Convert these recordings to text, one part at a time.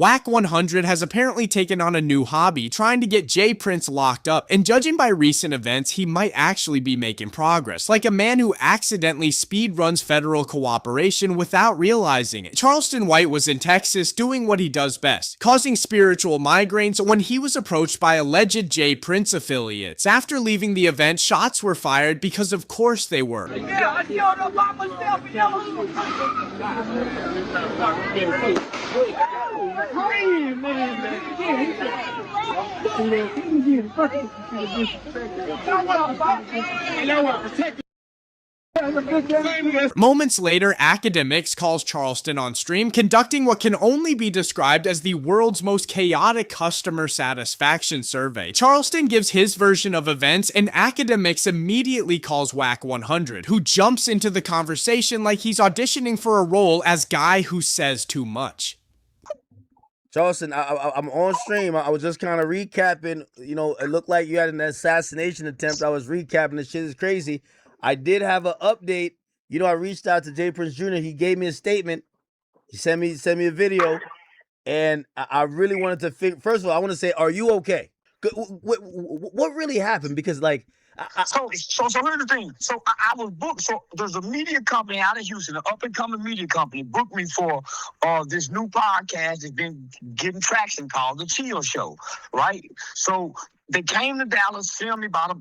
Wack 100 has apparently taken on a new hobby, trying to get J Prince locked up, and judging by recent events, he might actually be making progress, like a man who accidentally speedruns federal cooperation without realizing it. Charleston White was in Texas doing what he does best, causing spiritual migraines when he was approached by alleged J Prince affiliates. After leaving the event, shots were fired because of course they were. Yeah, I showed up by myself and Moments later, Akademiks calls Charleston on stream, conducting what can only be described as the world's most chaotic customer satisfaction survey. Charleston gives his version of events, and Akademiks immediately calls Wack 100, who jumps into the conversation like he's auditioning for a role as guy who says too much. Charleston, I'm on stream. I was just kind of recapping. You know, it looked like you had an assassination attempt. I was recapping. This shit is crazy. I did have an update. You know, I reached out to J Prince Jr. He gave me a statement. He sent me a video, and I really wanted to figure. First of all, I want to say, are you okay? What really happened? Because like, So here's the thing. So I was booked. So there's a media company out of Houston, an up-and-coming media company, booked me for this new podcast that's been getting traction called The Chill Show, right? So they came to Dallas, filmed me about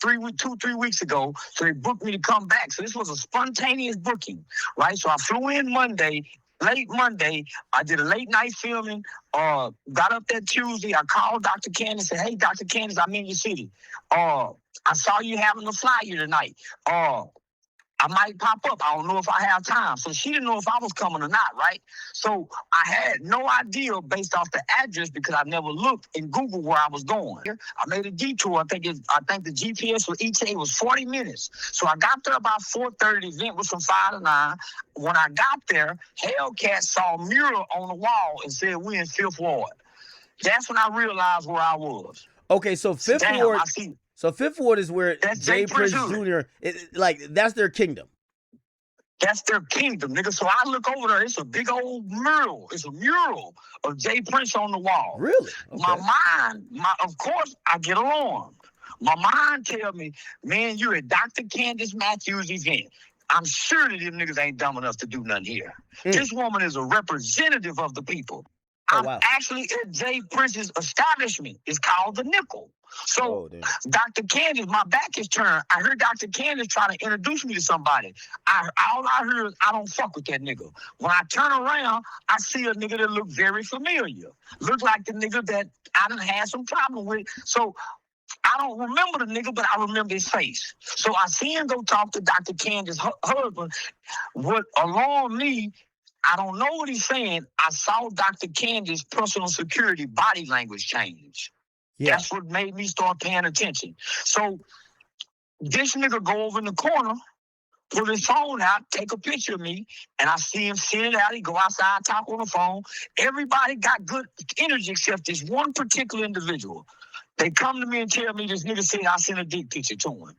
3 weeks ago. So they booked me to come back. So this was a spontaneous booking, right? So I flew in late Monday. I did a late night filming. Got up that Tuesday. I called Dr. Candace and said, hey, Dr. Candace, I'm in your city. I saw you having a flyer tonight. I might pop up. I don't know if I have time. So she didn't know if I was coming or not, right? So I had no idea based off the address because I never looked in Google where I was going. I made a detour. I think the GPS for ETA was 40 minutes. So I got there about 4:30. The event was from 5 to 9. When I got there, Hellcat saw a mural on the wall and said, we're in 5th Ward. That's when I realized where I was. Okay, so 5th Ward. I see. So 5th Ward is where J Prince Jr. Like that's their kingdom. That's their kingdom, nigga. So I look over there. It's a big old mural. It's a mural of J Prince on the wall. Really? Okay. My mind, of course, I get alarmed. My mind tell me, man, you're at Dr. Candace Matthews' event. I'm sure that them niggas ain't dumb enough to do nothing here. This woman is a representative of the people. I'm actually at J Prince's establishment. It's called The Nickel. So Dr. Candace, my back is turned. I heard Dr. Candace trying to introduce me to somebody. All I heard is, I don't fuck with that nigga. When I turn around, I see a nigga that look very familiar. Look like the nigga that I done had some problem with. So I don't remember the nigga, but I remember his face. So I see him go talk to Dr. Candace's husband. What alarmed me, I don't know what he's saying. I saw Dr. Candace's personal security body language change. Yeah. That's what made me start paying attention. So this nigga go over in the corner, pull his phone out, take a picture of me, and I see him send it out. He go outside, talk on the phone. Everybody got good energy except this one particular individual. They come to me and tell me this nigga said I sent a dick picture to him.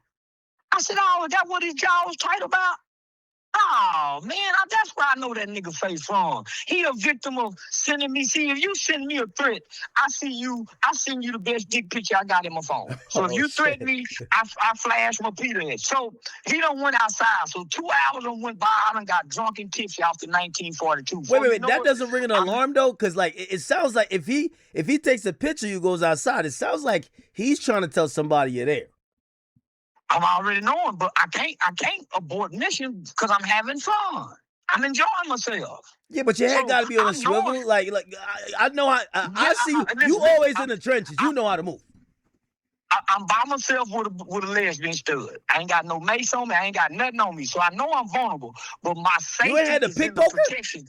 I said, oh, is that what his jaw was tight about? Oh, man, that's where I know that nigga face from. He a victim of sending me. See, if you send me a threat, I send you the best dick picture I got in my phone. So if you threaten me, I flash my Peter head. So he done went outside. So 2 hours done went by. I done got drunk and tipsy after 1942. Wait. That doesn't ring an alarm, though? Because, like, it sounds like if he takes a picture, you goes outside, it sounds like he's trying to tell somebody you're there. I'm already knowing, but I can't abort mission because I'm having fun. I'm enjoying myself. Yeah, but your head got to be on a swivel. Like I know how I see you. You always in the trenches. You know how to move. I'm by myself with a lesbian stud. I ain't got no mace on me. I ain't got nothing on me, so I know I'm vulnerable. But my safety you ain't had to is in the protection.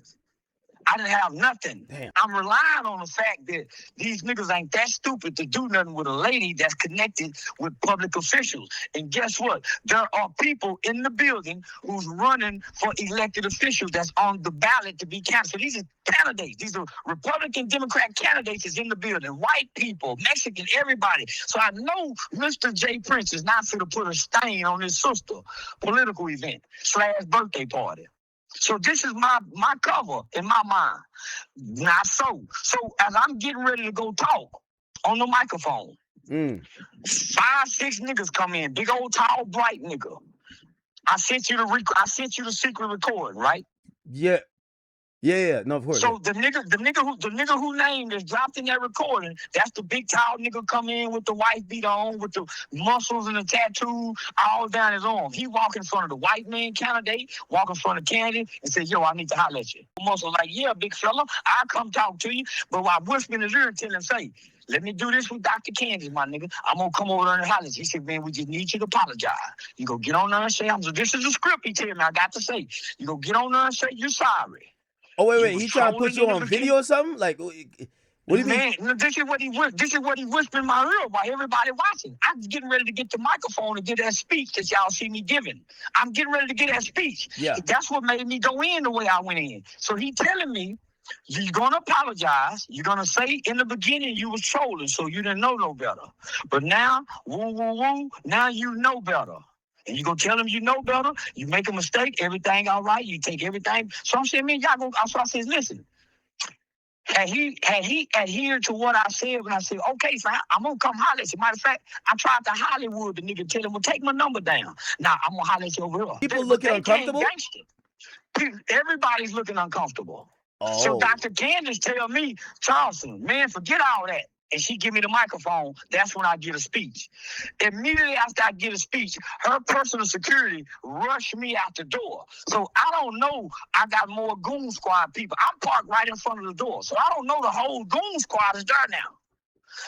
I didn't have nothing. Damn. I'm relying on the fact that these niggas ain't that stupid to do nothing with a lady that's connected with public officials. And guess what? There are people in the building who's running for elected officials that's on the ballot to be candidates. So these are candidates. These are Republican, Democrat candidates is in the building. White people, Mexican, everybody. So I know Mr. J Prince is not going to put a stain on his sister political event / birthday party. So this is my cover in my mind. Not so. So as I'm getting ready to go talk on the microphone, 5, 6 niggas come in, big old tall bright nigga. I sent you the secret recording, right? Yeah. No, of course. So the nigga who name is dropped in that recording, that's the big tall nigga come in with the white beat on, with the muscles and the tattoo all down his arm. He walk in front of the white man candidate, walk in front of Candy and say, yo, I need to holler at you. Muscle like, yeah, big fella, I'll come talk to you. But while whisper in his ear, tell him, say, let me do this with Dr. Candace, my nigga. I'm gonna come over there and holler. He said, man, we just need you to apologize. You go get on there and say, this is a script he tell me I got to say. You go get on there and say you're sorry. Oh wait, he trying to put you on video or something? Like, what do you mean? Man, this is what he whispered in my ear while everybody watching. I'm getting ready to get the microphone and get that speech that y'all see me giving. I'm getting ready to get that speech. Yeah. That's what made me go in the way I went in. So he telling me, you're gonna apologize. You're gonna say in the beginning you was trolling, so you didn't know no better. But now, now you know better. And you go tell him you know better, you make a mistake, everything all right, you take everything. So I'm saying, man, y'all go. So I said, listen, had he adhered to what I said when I said, okay, fine, I'm gonna come holler at you. Matter of fact, I tried to Hollywood the nigga, tell him, well, take my number down. Now I'm gonna holler at you over here. People looking uncomfortable? Everybody's looking uncomfortable. Oh. So Dr. Candace tell me, Charleston, man, forget all that. And she give me the microphone, that's when I get a speech. Immediately after I get a speech, her personal security rushed me out the door. So I don't know, I got more goon squad people. I'm parked right in front of the door. So I don't know the whole goon squad is there now.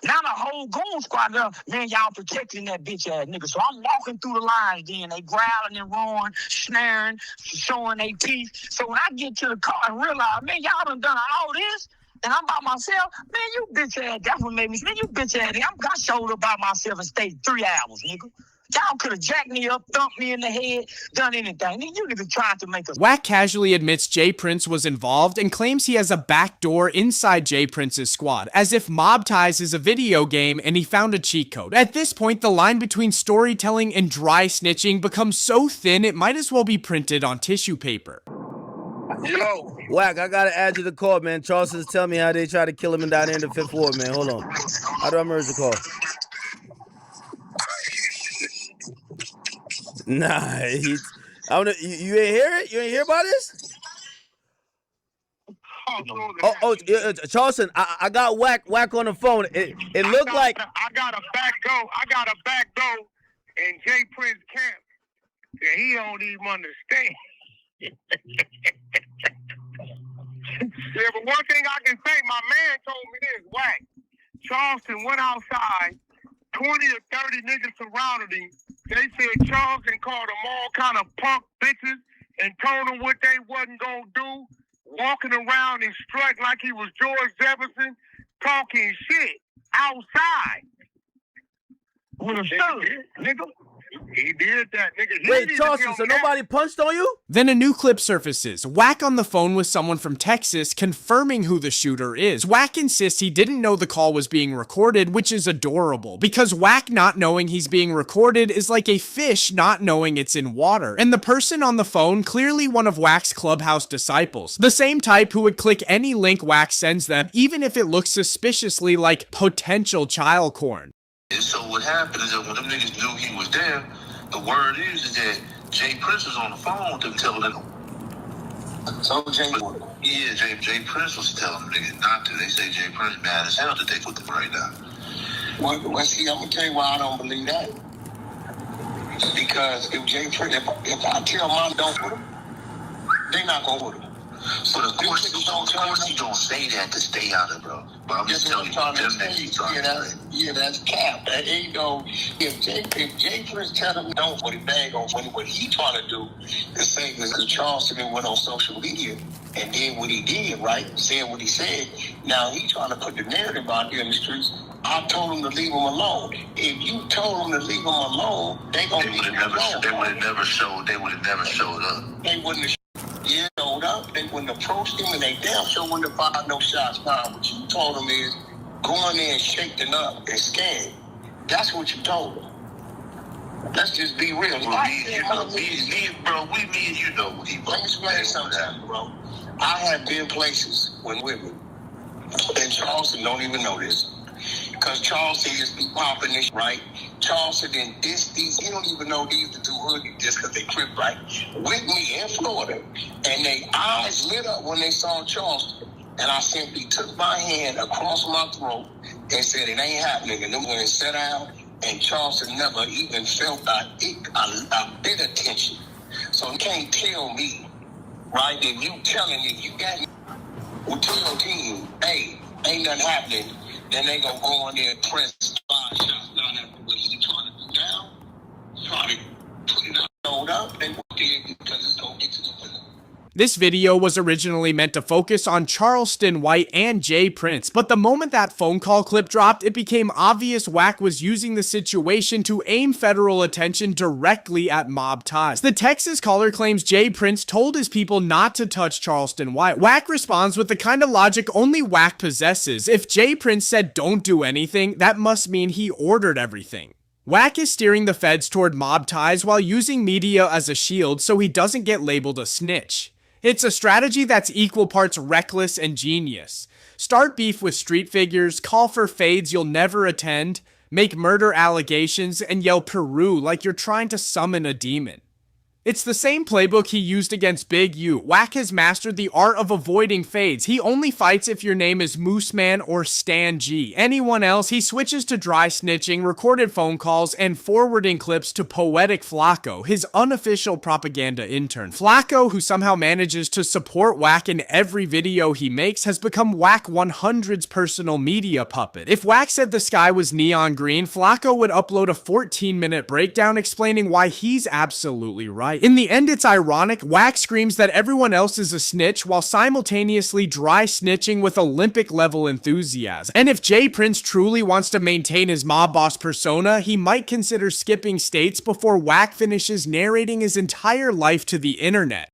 Now the whole goon squad there, man, y'all protecting that bitch ass nigga. So I'm walking through the lines then, they growling and roaring, snaring, showing their teeth. So when I get to the car and realize, man, y'all done all this, and I'm by myself, man, you bitch ass, that's what made me, man, you bitch ass, I showed up by myself and stayed 3 hours, nigga. Y'all could have jacked me up, thumped me in the head, done anything. Nigga, you niggas trying to make us. Wack casually admits J Prince was involved and claims he has a backdoor inside J Prince's squad, as if Mob Ties is a video game and he found a cheat code. At this point, the line between storytelling and dry snitching becomes so thin it might as well be printed on tissue paper. Yo. Wack, I gotta add you the call, man. Charleston's telling me how they try to kill him down there in the 5th Ward, man. Hold on. How do I merge the call? Nah, I don't know. You ain't hear it? You ain't hear about this? Charleston, I got Wack on the phone. It looked like I got a back door in J Prince camp that he don't even understand. Yeah, but one thing I can say, my man told me this, Wack. Charleston went outside, 20 or 30 niggas surrounded him. They said Charleston called them all kind of punk bitches and told them what they wasn't gonna do, walking around and strutting like he was George Jefferson, talking shit outside. Nigga. He did that, nigga. Wait, Charleston, so nobody punched on you? Then a new clip surfaces. Wack on the phone with someone from Texas confirming who the shooter is. Wack insists he didn't know the call was being recorded, which is adorable, because Wack not knowing he's being recorded is like a fish not knowing it's in water. And the person on the phone, clearly one of Wack's Clubhouse disciples. The same type who would click any link Wack sends them, even if it looks suspiciously like potential child porn. So what happened is that when them niggas knew he was there, the word is that J Prince was on the phone with them telling them. So J Prince was telling them niggas not to. They say J Prince mad as hell that they put them right now. Well, see, I'm gonna tell you why I don't believe that. Because if J Prince, if I tell mom don't put him, they not gonna put him. But of course he don't say that to stay out of, bro. But I'm just telling you, them niggas that's cap. That ain't no. If J Prince tell him don't, what he bang on, what he trying to do is say because Charleston went on social media and did what he did, right? Said what he said. Now he trying to put the narrative out there in the streets. I told him to leave him alone. If you told him to leave him alone, they would have never showed up. They wouldn't have. Yeah, showed up, they wouldn't approach him, and they damn sure wouldn't have fired no shots. Now, what you told them is go in there and shake them up and scan. That's what you told them. Let's just be real. Bro, me and you know what he Let me explain something, bro. I have been places when women, and Charleston don't even know this. Because Charleston just be popping this, right? Charleston and these, he don't even know these the two hoodies just because they crip, right? With me in Florida. And they eyes lit up when they saw Charleston. And I simply took my hand across my throat and said, it ain't happening. And then when it sat down, and Charleston never even felt a bit of tension. So you can't tell me, right, if you telling me you got me, well, tell your team, hey, ain't nothing happening. Then they gonna go on there and press 5 shots down at what he trying to do now. Trying to put it up. They went there because it's gonna get to the winner. This video was originally meant to focus on Charleston White and J Prince, but the moment that phone call clip dropped, it became obvious Wack was using the situation to aim federal attention directly at mob ties. The Texas caller claims J Prince told his people not to touch Charleston White. Wack responds with the kind of logic only Wack possesses. If J Prince said don't do anything, that must mean he ordered everything. Wack is steering the feds toward mob ties while using media as a shield so he doesn't get labeled a snitch. It's a strategy that's equal parts reckless and genius. Start beef with street figures, call for fades you'll never attend, make murder allegations, and yell Peru like you're trying to summon a demon. It's the same playbook he used against Big U. Wack has mastered the art of avoiding fades. He only fights if your name is Mooseman or Stan G. Anyone else, he switches to dry snitching, recorded phone calls, and forwarding clips to Poetic Flacco, his unofficial propaganda intern. Flacco, who somehow manages to support Wack in every video he makes, has become Wack 100's personal media puppet. If Wack said the sky was neon green, Flacco would upload a 14-minute breakdown explaining why he's absolutely right. In the end, it's ironic. Wack screams that everyone else is a snitch while simultaneously dry snitching with Olympic-level enthusiasm. And if J Prince truly wants to maintain his mob boss persona, he might consider skipping states before Wack finishes narrating his entire life to the internet.